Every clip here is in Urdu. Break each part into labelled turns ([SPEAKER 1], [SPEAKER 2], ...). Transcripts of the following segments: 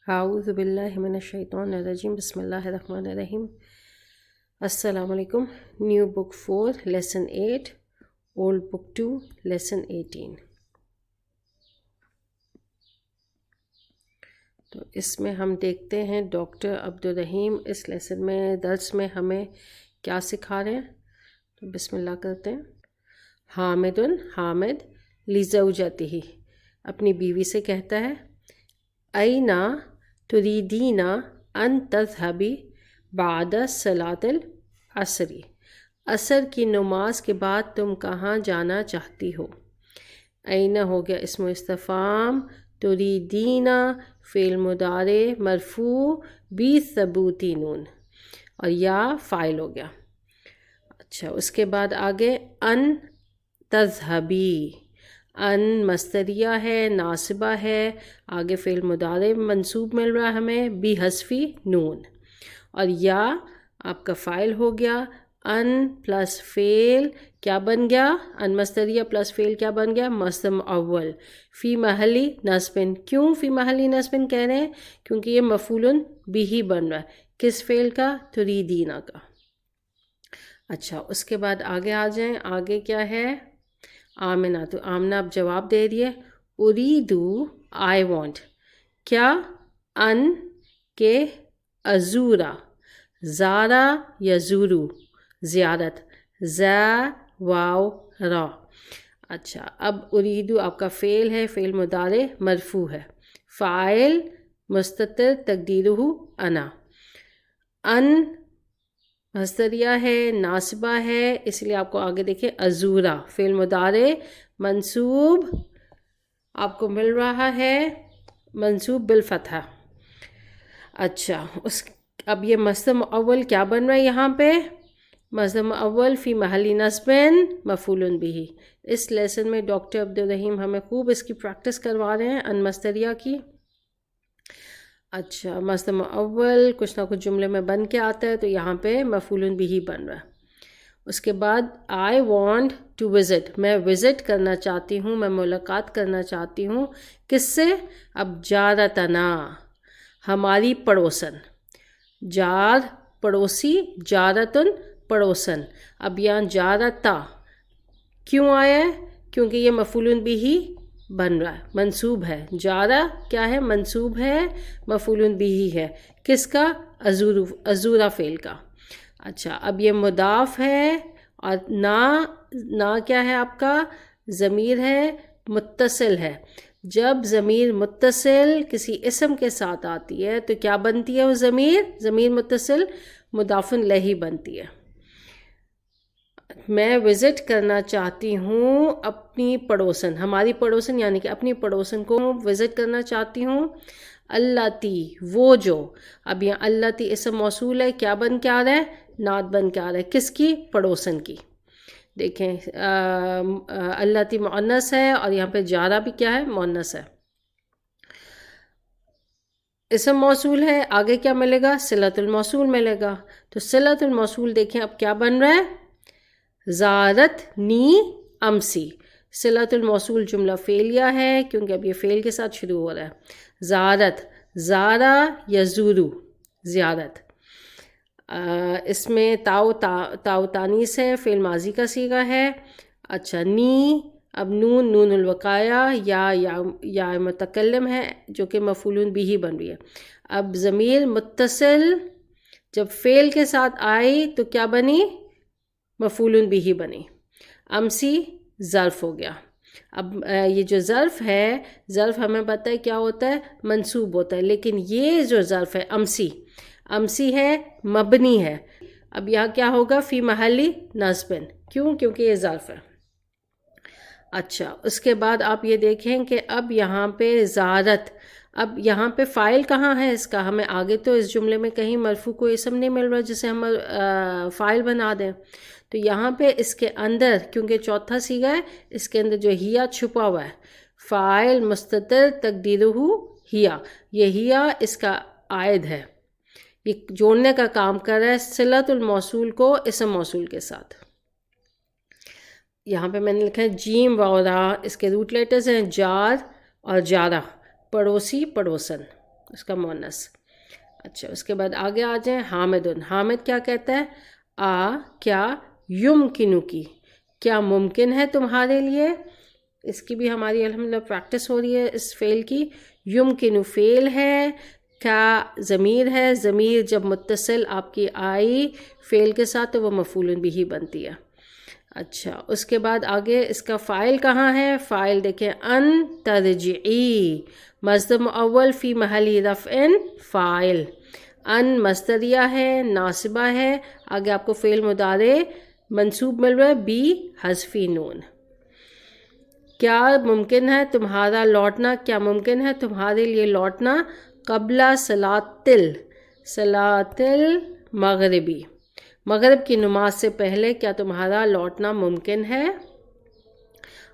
[SPEAKER 1] اعوذ باللہ من الشیطان الرجیم بسم اللہ الرحمن الرحیم. السلام علیکم. نیو بک 4 لیسن 8 اولڈ بک 2 لیسن 18. تو اس میں ہم دیکھتے ہیں ڈاکٹر عبدالرحیم اس لیسن میں درس میں ہمیں کیا سکھا رہے ہیں. تو بسم اللہ کرتے ہیں. حامد لزوجتہ اپنی بیوی سے کہتا ہے اینا تریدین ان تذهبی بعد صلاۃ العصر، عصر کی نماز کے بعد تم کہاں جانا چاہتی ہو. اینا ہو گیا اسم استفہام، تریدین فعل مضارع مرفوع بثبوت نون، اور یا فاعل ہو گیا. اچھا اس کے بعد آگے ان تذهبی، ان مصدریہ ہے، ناصبہ ہے، آگے فعل مضارع منصوب مل رہا ہے ہمیں بحذف نون، اور یا آپ کا فاعل ہو گیا. ان پلس فعل کیا بن گیا؟ ان مصدریہ پلس فعل کیا بن گیا؟ مصدر اول فی محلی نصب. کیوں فی محلی نصب کہہ رہے ہیں؟ کیونکہ یہ مفعول بھی بن رہا ہے. کس فعل کا؟ تریدینہ کا. اچھا اس کے بعد آگے آ جائیں. آگے کیا ہے؟ آمنہ. تو آمنہ اب جواب دے رہی ہے اریدو آئی وانٹ. کیا؟ ان کے ازورا، زارا یزورو زیارت، زا واو را. اچھا اب اریدو آپ کا فعل ہے، فعل مضارع مرفوع ہے، فاعل مستتر تقدیرہ انا. ان مصدریہ ہے، ناصبہ ہے، اس لیے آپ کو آگے دیکھیں ازورا فعل مضارع منصوب آپ کو مل رہا ہے منصوب بالفتحہ. اچھا اب یہ مصدر اول کیا بن رہا ہے یہاں پہ؟ مصدر اول فی محل نصب مفعول بھی. اس لیسن میں ڈاکٹر عبدالرحیم ہمیں خوب اس کی پریکٹس کروا رہے ہیں ان مصدریہ کی. اچھا مصدر اول کچھ نہ کچھ جملے میں بن کے آتا ہے، تو یہاں پہ مفعول بھی بن رہا ہے. اس کے بعد آئی وانٹ ٹو وزٹ، میں وزٹ کرنا چاہتی ہوں، میں ملاقات کرنا چاہتی ہوں. کس سے؟ اب جارتنا ہماری پڑوسن، جار پڑوسی، جارتن پڑوسن. اب یہاں جارتا کیوں آیا ہے؟ کیونکہ یہ مفعول بھی بن رہا ہے، منصوب ہے. جارہ کیا ہے؟ منصوب ہے، مفعول بھی ہے. کس کا؟ ازورا فعل کا. اچھا اب یہ مضاف ہے، اور نا کیا ہے آپ کا؟ ضمیر ہے، متصل ہے. جب ضمیر متصل کسی اسم کے ساتھ آتی ہے تو کیا بنتی ہے وہ ضمیر متصل مضاف الیہ بنتی ہے. میں وزٹ کرنا چاہتی ہوں اپنی پڑوسن، ہماری پڑوسن یعنی کہ اپنی پڑوسن کو وزٹ کرنا چاہتی ہوں. اللاتی وہ جو. اب یہاں اللاتی اسم موصول ہے، کیا بن کے آ رہا ہے؟ نعت بن کے آ رہا ہے. کس کی؟ پڑوسن کی. دیکھیں اللاتی مؤنث ہے، اور یہاں پہ جارہ بھی کیا ہے؟ مؤنث ہے. اسم موصول ہے، آگے کیا ملے گا؟ صلۃ الموصول ملے گا. تو صلۃ الموصول دیکھیں اب کیا بن رہا ہے؟ زارت نی امسی. صلۃ الموصول جملہ فعلیہ ہے کیونکہ اب یہ فعل کے ساتھ شروع ہو رہا ہے. زارت، زارا یزورو زیارت. اس میں تاؤ تانیث ہے، فعل ماضی کا صیغہ ہے. اچھا نی اب نون الوقایا یا متکلم ہے جو کہ مفعول بھی بن رہی ہے. اب ضمیر متصل جب فعل کے ساتھ آئی تو کیا بنی؟ مفعول بھی بنی. امسی ظرف ہو گیا. اب یہ جو ظرف ہے، ظرف ہمیں پتہ ہے کیا ہوتا ہے؟ منصوب ہوتا ہے. لیکن یہ جو ظرف ہے امسی ہے، مبنی ہے. اب یہاں کیا ہوگا؟ فی محلی نصب. کیوں؟ کیونکہ یہ ظرف ہے. اچھا اس کے بعد آپ یہ دیکھیں کہ اب یہاں پہ زارت، اب یہاں پہ فاعل کہاں ہے اس کا؟ ہمیں آگے تو اس جملے میں کہیں مرفوع کوئی اسم نہیں مل رہا جسے ہم فاعل بنا دیں. تو یہاں پہ اس کے اندر کیونکہ چوتھا صیغہ ہے، اس کے اندر جو ہیا چھپا ہوا ہے، فاعل مستتر تقدیرہ ہیا، یہ ہیا اس کا عائد ہے، یہ جوڑنے کا کام کر رہا ہے صلۃ الموصول کو اسم موصول کے ساتھ. یہاں پہ میں نے لکھا ہے جیم واو را، اس کے روٹ لیٹرز ہیں جار اور جارہ، پڑوسی پڑوسن. اس کا مونس. اچھا اس کے بعد آگے آ جائیں. حامدن. حامد کیا کہتا ہے؟ کیا یمکنو کی، کیا ممکن ہے تمہارے لیے. اس کی بھی ہماری الحمدللہ پریکٹس ہو رہی ہے اس فعل کی. یمکنو فعل ہے، کیا ضمیر ہے. ضمیر جب متصل آپ کی آئی فعل کے ساتھ تو وہ مفعول بھی بنتی ہے. اچھا اس کے بعد آگے اس کا فاعل کہاں ہے؟ فاعل دیکھیں ان ترجعی، مصدر مؤول فی محل رفع فاعل. ان مصدریہ ہے، ناصبہ ہے. آگے آپ کو فعل مضارع منصوب مل رہا ہے بی حذف نون. کیا ممکن ہے تمہارا لوٹنا، کیا ممکن ہے تمہارے لیے لوٹنا. قبل صلاۃ المغربی، مغرب کی نماز سے پہلے کیا تمہارا لوٹنا ممکن ہے.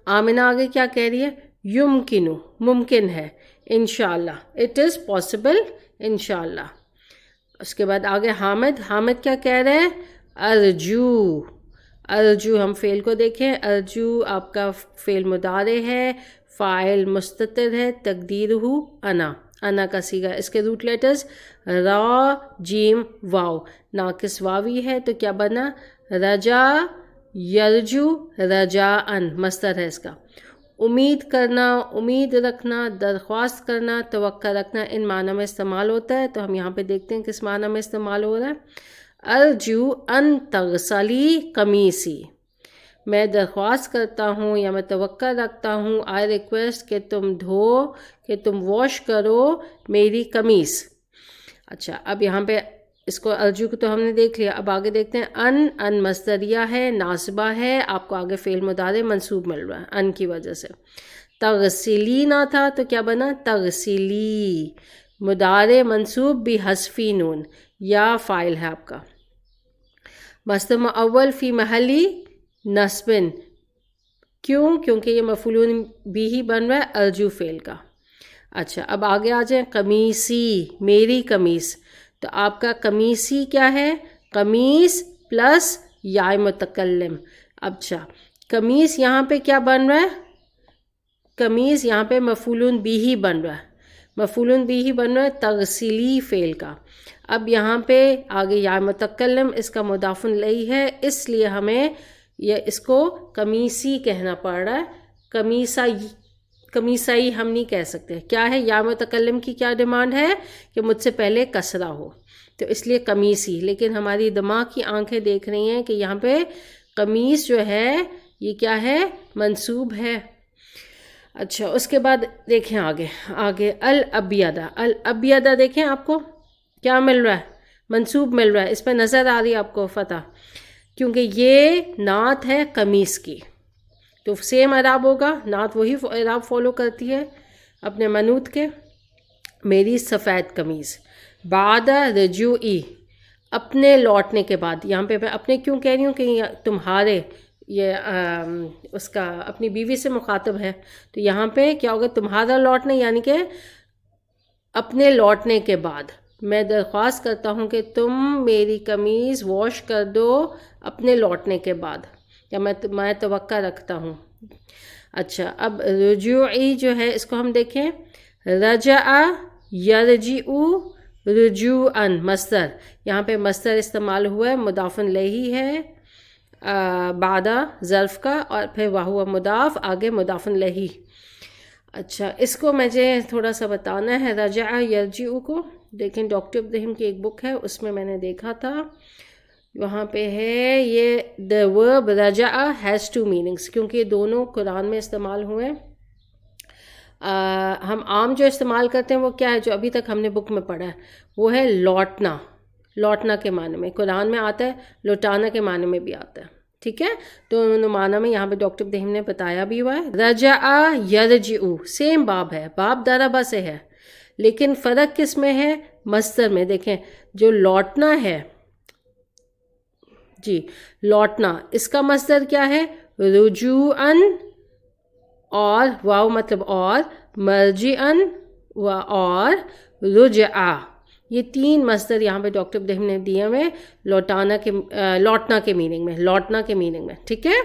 [SPEAKER 1] آمنہ آگے کیا کہہ رہی ہے؟ یمکنو، ممکن ہے. انشاءاللہ، اٹ از پاسبل انشاءاللہ. اس کے بعد آگے حامد. حامد کیا کہہ رہے ہیں؟ ارجو. ارجو ہم فعل کو دیکھیں. ارجو آپ کا فعل مضارع ہے، فاعل مستتر ہے، تقدیرہ انا. انا کا صیغہ، اس کے روٹ لیٹرز را جیم واو، ناقص واوی ہے تو کیا بنا؟ رجا یرجو رجاءن، مصدر ہے اس کا. امید کرنا، امید رکھنا، درخواست کرنا، توقع رکھنا، ان معنی میں استعمال ہوتا ہے. تو ہم یہاں پہ دیکھتے ہیں کس معنی میں استعمال ہو رہا ہے. ارجو ان تغسلی قمیصی، میں درخواست کرتا ہوں یا میں توقع رکھتا ہوں، آئی ریکویسٹ کہ تم دھو، کہ تم واش کرو میری قمیص. اچھا اب یہاں پہ اس کو ارجو کو تو ہم نے دیکھ لیا. اب آگے دیکھتے ہیں. ان مصدریہ ہے، ناصبہ ہے. آپ کو آگے فعل مضارع منصوب مل رہا ہے ان کی وجہ سے. تغسلی نہ تھا تو کیا بنا؟ تغسلی. مضارع منصوب بھی حذف نون، یا فاعل ہے آپ کا. مصدر مؤول فی محلی نصبن، کیوں؟ کیونکہ یہ مفعول بھی ہی بن رہا ہے ارجو فعل کا. اچھا اب آگے آ جائیں. قمیصی، میری قمیص. تو آپ کا قمیصی کیا ہے؟ قمیص پلس یا متکلم. اچھا قمیص یہاں پہ کیا بن رہا ہے؟ قمیص یہاں پہ مفعول بھی ہی بن رہا ہے، مفعول بھی ہی بن رہا ہے تغسیلی فعل کا. اب یہاں پہ آگے یا متکلم، اس کا مضاف الیہ ہے، اس لیے ہمیں یہ اس کو قمیصی کہنا پڑ رہا ہے. قمیصائی ہم نہیں کہہ سکتے. کیا ہے؟ یا متکلم کی کیا ڈیمانڈ ہے؟ کہ مجھ سے پہلے کسرہ ہو، تو اس لیے قمیصی. لیکن ہماری دماغ کی آنکھیں دیکھ رہی ہیں کہ یہاں پہ قمیص جو ہے یہ کیا ہے؟ منصوب ہے. اچھا اس کے بعد دیکھیں آگے الابیدہ. الابیدہ دیکھیں آپ کو کیا مل رہا ہے؟ منصوب مل رہا ہے. اس پہ نظر آ رہی ہے آپ کو فتح، کیونکہ یہ نعت ہے قمیص کی، تو سیم اعراب ہوگا. نعت وہی اعراب فالو کرتی ہے اپنے منوط کے. میری سفید قمیص. بعد رجوعی، اپنے لوٹنے کے بعد. یہاں پہ میں اپنے کیوں کہہ رہی ہوں کہ تمہارے، یہ اس کا اپنی بیوی سے مخاطب ہے. تو یہاں پہ کیا ہوگا؟ تمہارا لوٹنا، یعنی کہ اپنے لوٹنے کے بعد. میں درخواست کرتا ہوں کہ تم میری قمیص واش کر دو اپنے لوٹنے کے بعد، یا میں توقع رکھتا ہوں. اچھا اب رجوعی جو ہے اس کو ہم دیکھیں. رجع یرجع رجوعاً، مصدر. یہاں پہ مصدر استعمال ہوا ہے، مضاف الیہ ہے بعد ظرف کا، اور پھر وہو مضاف، آگے مضاف الیہ. اچھا اس کو مجھے تھوڑا سا بتانا ہے. رجع یرجع کو دیکھیں، ڈاکٹر عبدالرحیم کی ایک بک ہے، اس میں میں نے دیکھا تھا، وہاں پہ ہے یہ the verb رجع has two meanings، کیونکہ یہ دونوں قرآن میں استعمال ہوئے. ہم عام جو استعمال کرتے ہیں وہ کیا ہے، جو ابھی تک ہم نے بک میں پڑھا ہے، وہ ہے لوٹنا. لوٹنا کے معنی میں قرآن میں آتا ہے، لوٹانا کے معنی میں بھی آتا ہے. ٹھیک ہے، تو دونوں معنی میں یہاں پہ ڈاکٹر عبدالرحیم نے بتایا بھی ہوا ہے. رجع یرجع سیم باب ہے، باب ضربہ سے ہے، لیکن فرق کس میں ہے؟ مصدر میں. دیکھیں جو لوٹنا ہے، جی لوٹنا، اس کا مصدر کیا ہے؟ رجوعاً، اور واو مطلب اور، مرجعاً اور رجعا. یہ تین مصدر یہاں پہ ڈاکٹر عبدالرحیم نے دیے ہوئے لوٹنا کے میننگ میں، لوٹنا کے میننگ میں. ٹھیک ہے،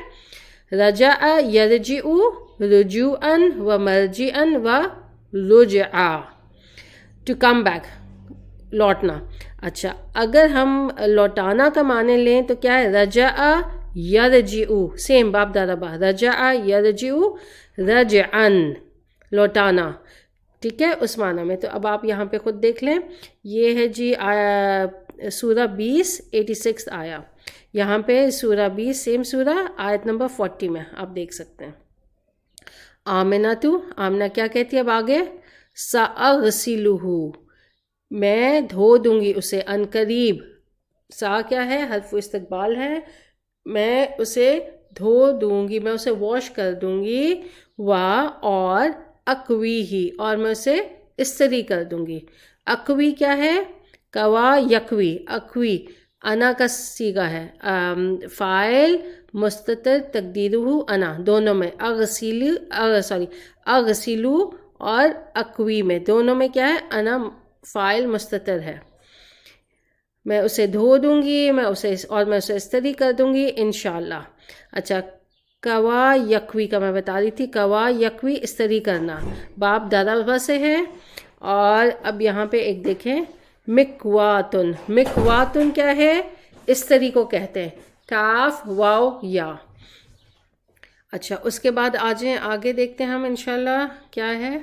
[SPEAKER 1] رجع یرجع رجوعاً و مرجعاً و رجعا. ٹو کم بیک، لوٹنا. اچھا اگر ہم لوٹانا کا معنی لیں تو کیا ہے؟ رجع یرجع، سیم باپ دادا با، رجع یرجع رجعن، لوٹانا. ٹھیک ہے اس معنی میں. تو اب آپ یہاں پہ خود دیکھ لیں، یہ ہے جی سورہ 20 86 آیا. یہاں پہ سورہ 20 سیم سورہ آیت نمبر 40 میں آپ دیکھ سکتے ہیں. آمنہ کیا کہتی ہے اب آگے؟ سأغسلہ، میں دھو دوں گی اسے، ان قریب. سا کیا ہے؟ حرف استقبال ہے. میں اسے دھو دوں گی، میں اسے واش کر دوں گی. اور اکوی ہی، اور میں اسے استری کر دوں گی. اکوی کیا ہے؟ کوا یکوی، اکوی انا کا صیغہ ہے. فاعل مستتر تقدیرہ انا، دونوں میں اغسلو اور اکوی میں دونوں میں کیا ہے؟ انا فاعل مستتر ہے. میں اسے دھو دوں گی، میں اسے استری کر دوں گی انشاءاللہ. اچھا کوا یکوی کا میں بتا رہی تھی، کوا یکوی استری کرنا، باپ دادا سے ہے. اور اب یہاں پہ ایک دیکھیں مکواتن، مکواتن کیا ہے؟ استری کو کہتے ہیں، کاف واو یا. اچھا اس کے بعد آ جائیں آگے دیکھتے ہیں ہم انشاءاللہ کیا ہے.